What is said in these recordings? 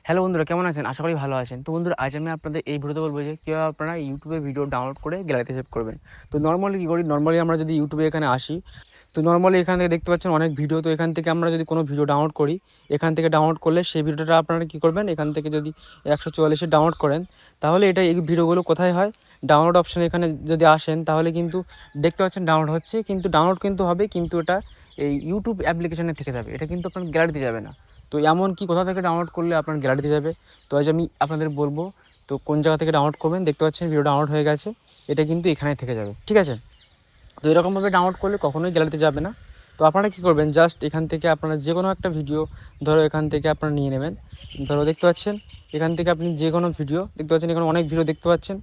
Hello বন্ধুরা, কেমন আছেন? আশা করি ভালো আছেন। তো বন্ধুরা, আজ আমি আপনাদের এই ভিডিওতে বলবো যে কীভাবে আপনারা ইউটিউবে ভিডিও ডাউনলোড করে গ্যালারিতে সেভ করবেন। তো নরমালি কী করি, নরমালি আমরা যদি ইউটিউবে এখানে আসি, তো নরমালি এখান থেকে দেখতে পাচ্ছেন অনেক ভিডিও। তো এখান থেকে আমরা যদি কোনো ভিডিও ডাউনলোড করি, এখান থেকে ডাউনলোড করলে সেই ভিডিওটা আপনারা কী করবেন, এখান থেকে যদি 144 ডাউনলোড করেন, তাহলে এই ভিডিওগুলো কোথায় হয়, ডাউনলোড অপশানে এখানে যদি আসেন, তাহলে কিন্তু দেখতে পাচ্ছেন ডাউনলোড হচ্ছে, কিন্তু ডাউনলোড কিন্তু হবে, কিন্তু এটা এই ইউটিউব অ্যাপ্লিকেশানে থেকে যাবে, এটা কিন্তু আপনার গ্যালারিতে যাবে না। তো এমন কি কোথা থেকে ডাউনলোড করলে আপনার গ্যালারিতে যাবে, তো আজ আমি আপনাদের বলবো। তো কোন জায়গা থেকে ডাউনলোড করবেন, দেখতে পাচ্ছেন ভিডিও ডাউনলোড হয়ে গেছে, এটা কিন্তু এখানে থেকে যাবে, ঠিক আছে। তো এরকমভাবে ডাউনলোড করলে কখনোই গ্যালারিতে যাবে না। তো আপনারা কী করবেন, জাস্ট এখান থেকে আপনারা যে কোনো একটা ভিডিও, ধরো এখান থেকে আপনারা নিয়ে নেবেন। ধরো দেখতে পাচ্ছেন এখান থেকে আপনি যে কোনো ভিডিও দেখতে পাচ্ছেন, এখানে অনেক ভিডিও দেখতে পাচ্ছেন।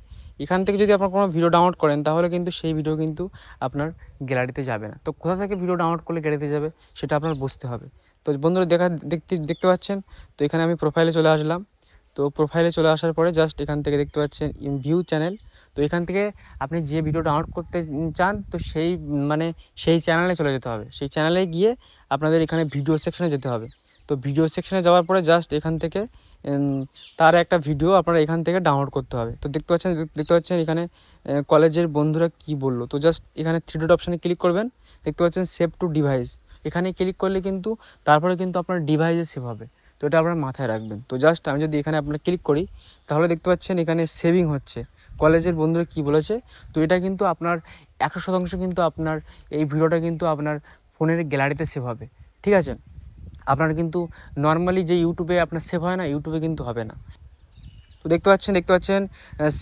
এখান থেকে যদি আপনার কোনো ভিডিও ডাউনলোড করেন, তাহলে কিন্তু সেই ভিডিও কিন্তু আপনার গ্যালারিতে যাবে না। তো কোথা থেকে ভিডিও ডাউনলোড করলে গ্যালারিতে যাবে, সেটা আপনার বুঝতে হবে। তো বন্ধুরা দেখতে পাচ্ছেন, তো এখানে আমি প্রোফাইলে চলে আসলাম। তো প্রোফাইলে চলে আসার পরে জাস্ট এখান থেকে দেখতে পাচ্ছেন ভিউ চ্যানেল। তো এখান থেকে আপনি যে ভিডিও ডাউনলোড করতে চান, তো সেই চ্যানেলে চলে যেতে হবে। সেই চ্যানেলে গিয়ে আপনাদের এখানে ভিডিও সেকশনে যেতে হবে। তো ভিডিও সেকশনে যাওয়ার পরে জাস্ট এখান থেকে তার একটা ভিডিও আপনারা এখান থেকে ডাউনলোড করতে হবে। তো দেখতে পাচ্ছেন এখানে কলেজের বন্ধুরা কি বললো। তো জাস্ট এখানে 3 ডট অপশানে ক্লিক করবেন। দেখতে পাচ্ছেন সেভ টু ডিভাইস, এখানে ক্লিক করলে কিন্তু তারপরে কিন্তু আপনার ডিভাইসে সেভ হবে। তো এটা আপনার মাথায় রাখবেন। তো জাস্ট আমি যদি এখানে আপনার ক্লিক করি, তাহলে দেখতে পাচ্ছেন এখানে সেভিং হচ্ছে, কলেজের বন্ধুরা কি বলেছে। তো এটা কিন্তু আপনার 100% কিন্তু আপনার এই ভিডিওটা কিন্তু আপনার ফোনের গ্যালারিতে সেভ হবে, ঠিক আছে। আপনার কিন্তু নর্মালি যে ইউটিউবে আপনার সেভ হয় না, ইউটিউবে কিন্তু হবে না। তো দেখতে পাচ্ছেন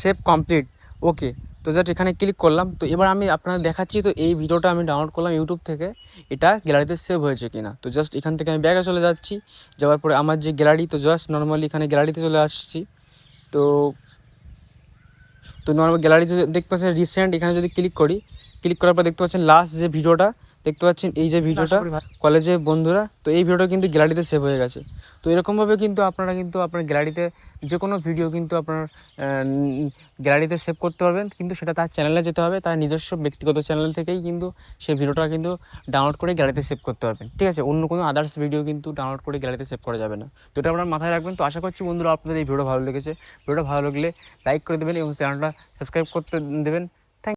সেভ কমপ্লিট, ওকে। তো জাস্ট এখানে ক্লিক করলাম। তো এবার আমি আপনাদের দেখাচ্ছি, তো এই ভিডিওটা আমি ডাউনলোড করলাম ইউটিউব থেকে, এটা গ্যালারিতে সেভ হয়েছে কিনা। তো জাস্ট এখান থেকে আমি ব্যাগে চলে যাচ্ছি, যাওয়ার পরে আমার যে গ্যালারি, তো জাস্ট নর্মালি এখানে গ্যালারিতে চলে আসছি। তো নর্মাল গ্যালারিতে দেখতে পাচ্ছেন রিসেন্ট, এখানে যদি ক্লিক করার পর দেখতে পাচ্ছেন লাস্ট যে ভিডিওটা, দেখতে পাচ্ছেন এই যে ভিডিওটা কলেজের বন্ধুরা, তো এই ভিডিওটা কিন্তু গ্যালারিতে সেভ হয়ে গেছে। তো এরকমভাবে কিন্তু আপনারা কিন্তু আপনার গ্যালারিতে যে কোনো ভিডিও কিন্তু আপনার গ্যালারিতে সেভ করতে পারবেন, কিন্তু সেটা তার চ্যানেলে যেতে হবে, তার নিজস্ব ব্যক্তিগত চ্যানেল থেকেই কিন্তু সেই ভিডিওটা কিন্তু ডাউনলোড করে গ্যালারিতে সেভ করতে পারবেন, ঠিক আছে। অন্য কোনো আদার্স ভিডিও কিন্তু ডাউনলোড করে গ্যালারিতে সেভ করা যাবে না। তো এটা আপনার মাথায় রাখবেন। তো আশা করছি বন্ধুরা আপনাদের এই ভিডিও ভালো লেগেছে। ভিডিওটা ভালো লাগলে লাইক করে দেবেন এবং চ্যানেলটা সাবস্ক্রাইব করতে দেবেন।